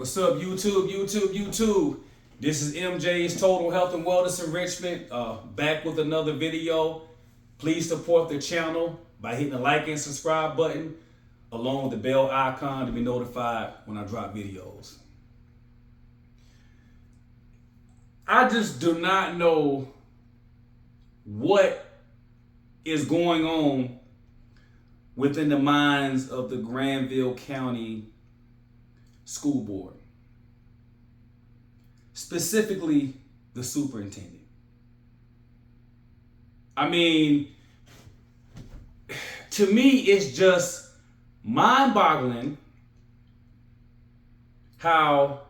What's up, YouTube? This is MJ's Total Health and Wellness Enrichment, back with another video. Please support the channel by hitting the like and subscribe button, along with the bell icon to be notified when I drop videos. I just do not know what is going on within the minds of the Granville County School Board, specifically the superintendent. I mean, to me, it's just mind-boggling how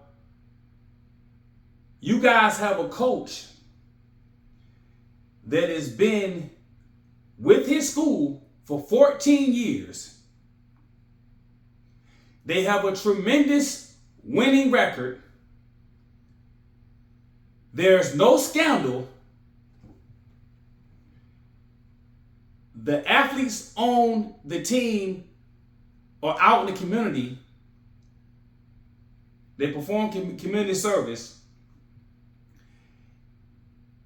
you guys have a coach that has been with his school for 14 years. They have a tremendous winning record. There's no scandal. The athletes on the team are out in the community. They perform community service.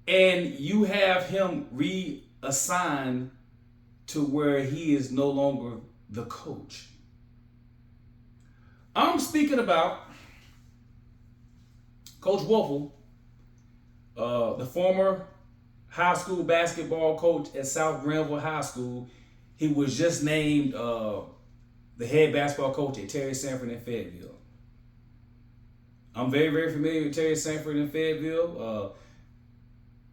And you have him reassigned to where he is no longer the coach. I'm speaking about Coach Woelfel, the former high school basketball coach at South Granville High School. He was just named the head basketball coach at Terry Sanford in Fayetteville. I'm very, very familiar with Terry Sanford in Fayetteville.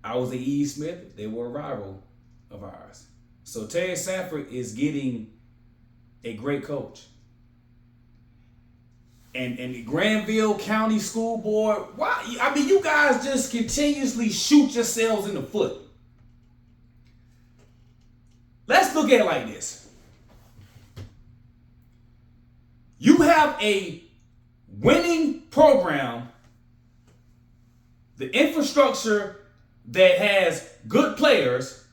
I was at E. Smith. They were a rival of ours. So Terry Sanford is getting a great coach. And the Granville County School Board, why? I mean, you guys just continuously shoot yourselves in the foot. Let's look at it like this. You have a winning program, the infrastructure that has good players,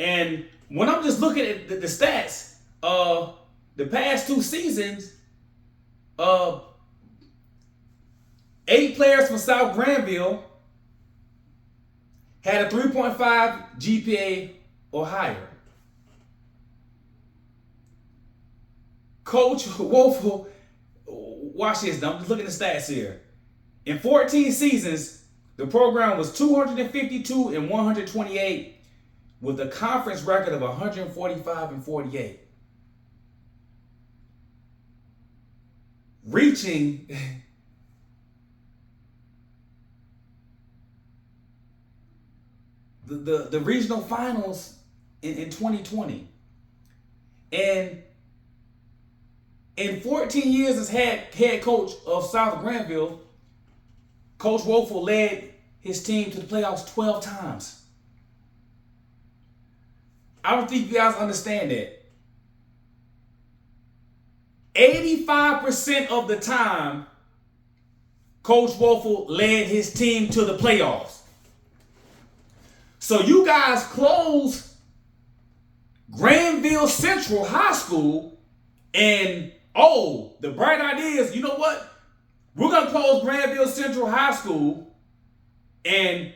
and when I'm just looking at the stats, the past two seasons, 8 players from South Granville had a 3.5 GPA or higher. Coach Woelfel, watch this. I'm just looking at the stats here. In 14 seasons, the program was 252 and 128 with a conference record of 145 and 48. Reaching the regional finals in 2020. And in 14 years as head coach of South Granville, Coach Woelfel led his team to the playoffs 12 times. I don't think you guys understand that. 85% of the time, Coach Woelfel led his team to the playoffs. So you guys close Granville Central High School and, the bright idea is, you know what? We're going to close Granville Central High School and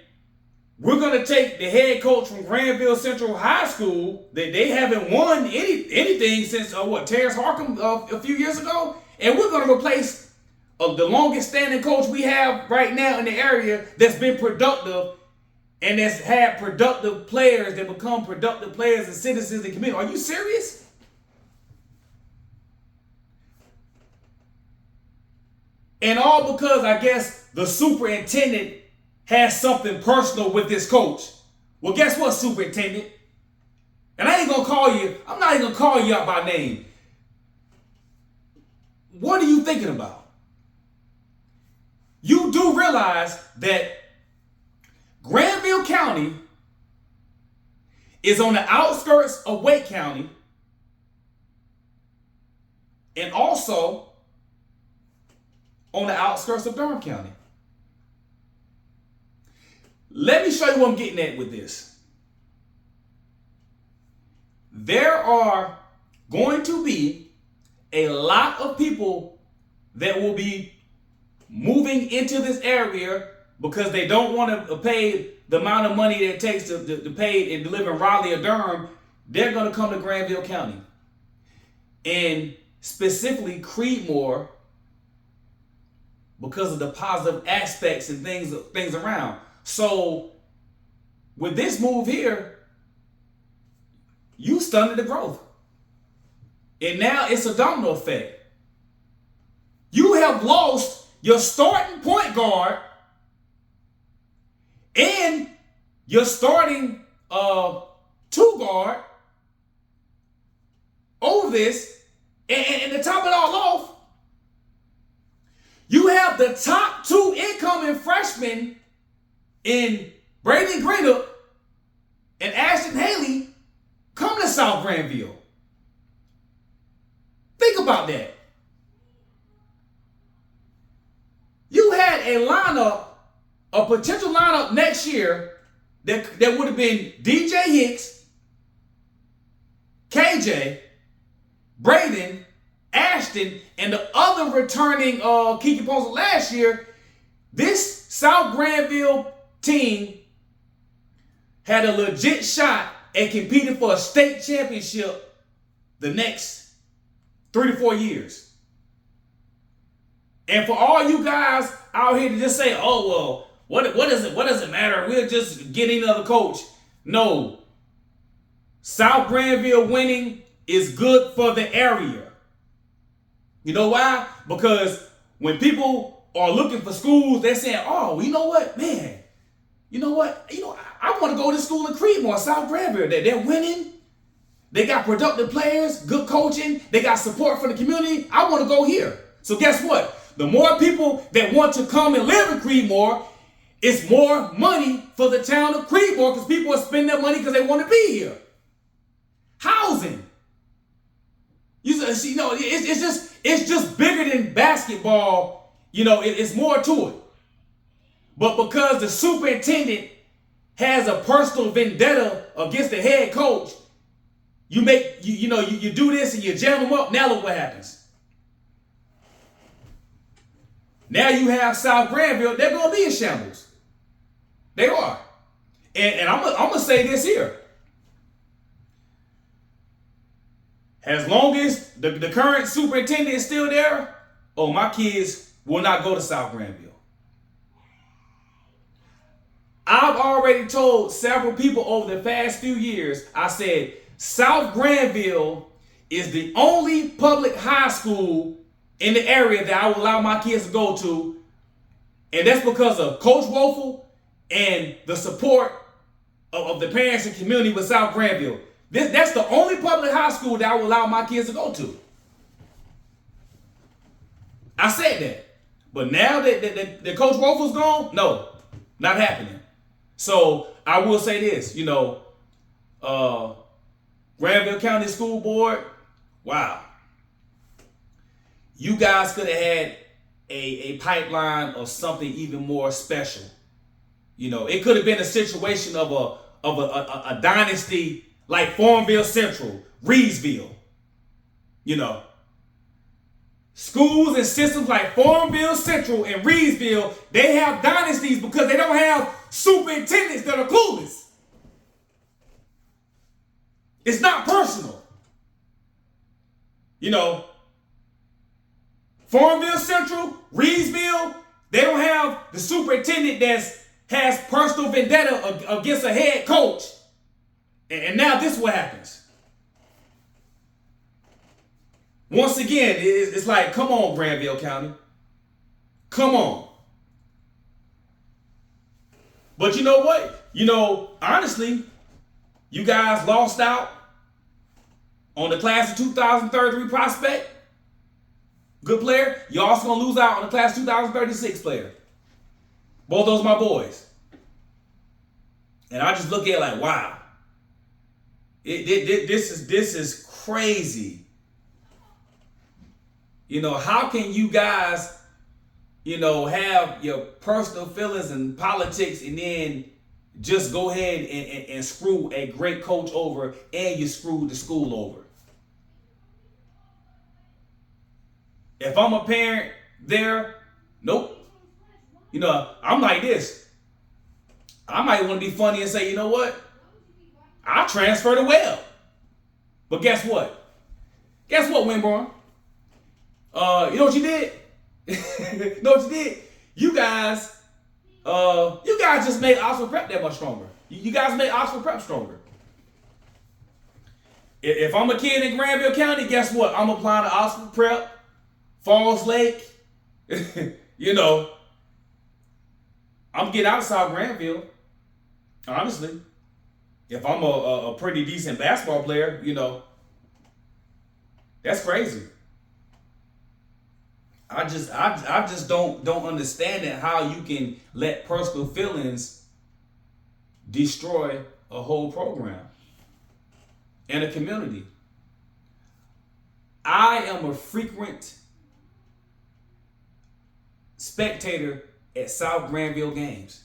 we're going to take the head coach from Granville Central High School that they haven't won anything since, Terrence Harkin a few years ago. And we're going to replace the longest standing coach we have right now in the area that's been productive and that's had productive players that become productive players and citizens in the community. Are you serious? And all because, I guess, the superintendent has something personal with this coach. Well, guess what, superintendent? And I ain't gonna call you, I'm not even gonna call you out by name. What are you thinking about? You do realize that Granville County is on the outskirts of Wake County and also on the outskirts of Durham County. Let me show you what I'm getting at with this. There are going to be a lot of people that will be moving into this area because they don't want to pay the amount of money that it takes to pay and to live in Raleigh or Durham, they're going to come to Granville County. And specifically Creedmoor, because of the positive aspects and things around. So with this move here, you stunted the growth. And now it's a domino effect. You have lost your starting point guard and your starting two guard over this. And to top it all off, you have the top two incoming freshmen in Braden Greenup and Ashton Haley come to South Granville. Think about that. You had a lineup, a potential lineup next year that would have been DJ Hicks, KJ, Braden, Ashton, and the other returning key components last year. This South Granville team had a legit shot at competing for a state championship the next 3 to 4 years. And for all you guys out here to just say, oh, well, what does it matter? We'll just get another coach. No. South Granville winning is good for the area. You know why? Because when people are looking for schools, they're saying, oh, you know what, man? You know what? I want to go to school in Creedmoor, South Granville. They're winning. They got productive players, good coaching. They got support from the community. I want to go here. So guess what? The more people that want to come and live in Creedmoor, it's more money for the town of Creedmoor because people are spending their money because they want to be here. Housing. It's just bigger than basketball. It's more to it. But because the superintendent has a personal vendetta against the head coach, you do this and you jam them up. Now look what happens. Now you have South Granville. They're going to be in shambles. They are. And I'm going to say this here. As long as the current superintendent is still there, my kids will not go to South Granville. I've already told several people over the past few years, I said, South Granville is the only public high school in the area that I will allow my kids to go to. And that's because of Coach Woelfel and the support of the parents and community with South Granville. That's the only public high school that I will allow my kids to go to. I said that. But now that Coach Woelfel's gone, no, not happening. So I will say this, Granville County School Board, wow. You guys could have had a pipeline of something even more special. It could have been a situation of a dynasty like Farmville Central, Reedsville. Schools and systems like Farmville Central and Reedsville, they have dynasties because they don't have superintendents that are clueless. It's not personal. Farmville Central, Reedsville, they don't have the superintendent that has personal vendetta against a head coach. And now this is what happens. Once again, it's like, come on, Granville County. Come on. But you know what? Honestly, you guys lost out on the class of 2033 prospect. Good player. You're also going to lose out on the class 2036 player. Both those are my boys. And I just look at it like, wow. This is crazy. How can you guys, have your personal feelings and politics and then just go ahead and screw a great coach over and you screw the school over? If I'm a parent there, nope. You know, I'm like this. I might want to be funny and say, you know what? I transfer to Webb. But guess what? Guess what, Winborn? You know what you did? You know what you did? You guys just made Oxford Prep that much stronger. You guys made Oxford Prep stronger. If I'm a kid in Granville County, guess what? I'm applying to Oxford Prep, Falls Lake. You know, I'm getting outside Granville. Honestly, if I'm a pretty decent basketball player, you know, that's crazy. I just don't understand it, how you can let personal feelings destroy a whole program and a community. I am a frequent spectator at South Granville games.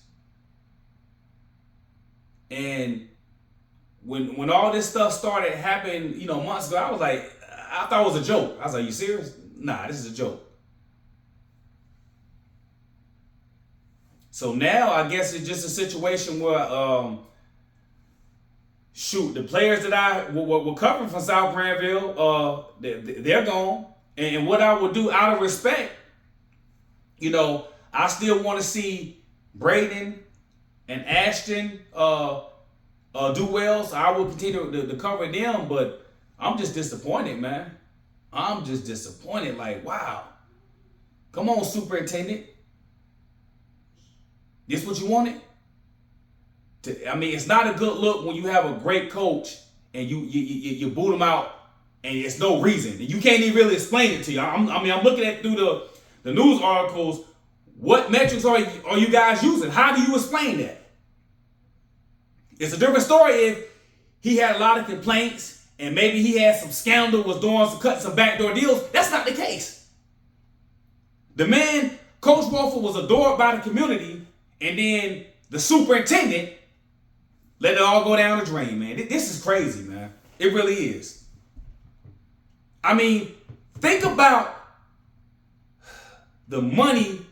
And when all this stuff started happening, you know, months ago, I was like, I thought it was a joke. I was like, you serious? Nah, this is a joke. So now I guess it's just a situation where, the players that I were covering from South Granville, they're gone. And what I would do out of respect, you know, I still want to see Braden and Ashton do well. So I will continue to cover them, but I'm just disappointed, man. I'm just disappointed. Like, wow. Come on, superintendent. This what you wanted? I mean, it's not a good look when you have a great coach and you boot him out and it's no reason. And you can't even really explain it to you. I'm looking at through the news articles. What metrics are you guys using? How do you explain that? It's a different story if he had a lot of complaints and maybe he had some scandal, was doing some backdoor deals. That's not the case. The man, Coach Wolfer, was adored by the community. And then the superintendent let it all go down the drain, man. This is crazy, man. It really is. I mean, think about the money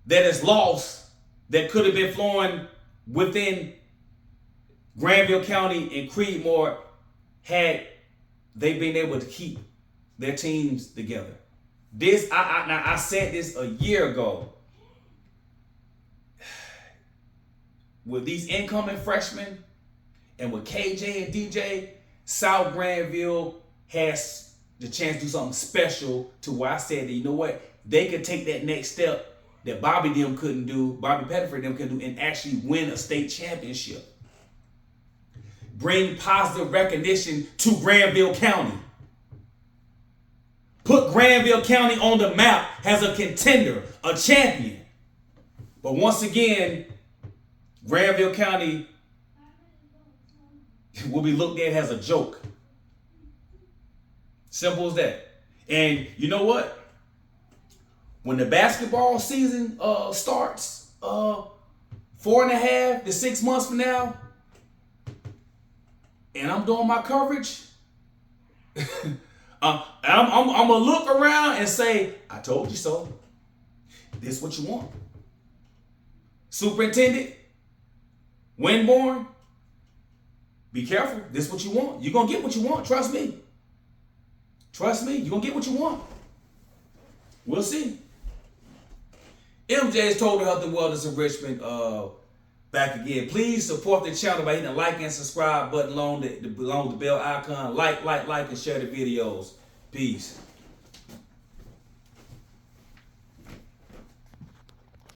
that is lost that could have been flowing within Granville County and Creedmoor had they been able to keep their teams together. I said this a year ago. With these incoming freshmen and with KJ and DJ, South Granville has the chance to do something special to where I said that, you know what, they could take that next step that Bobby Pettiford them couldn't do, and actually win a state championship. Bring positive recognition to Granville County. Put Granville County on the map as a contender, a champion. But once again, Granville County will be looked at as a joke. Simple as that. And you know what? When the basketball season starts 4.5 to 6 months from now, and I'm doing my coverage, I'm gonna look around and say, I told you so. This is what you want. Superintendent, Winborn, be careful. This is what you want. You're going to get what you want. Trust me. Trust me. You're going to get what you want. We'll see. MJ's Total Health and Wellness in Richmond back again. Please support the channel by hitting the like and subscribe button along the bell icon. Like, and share the videos. Peace.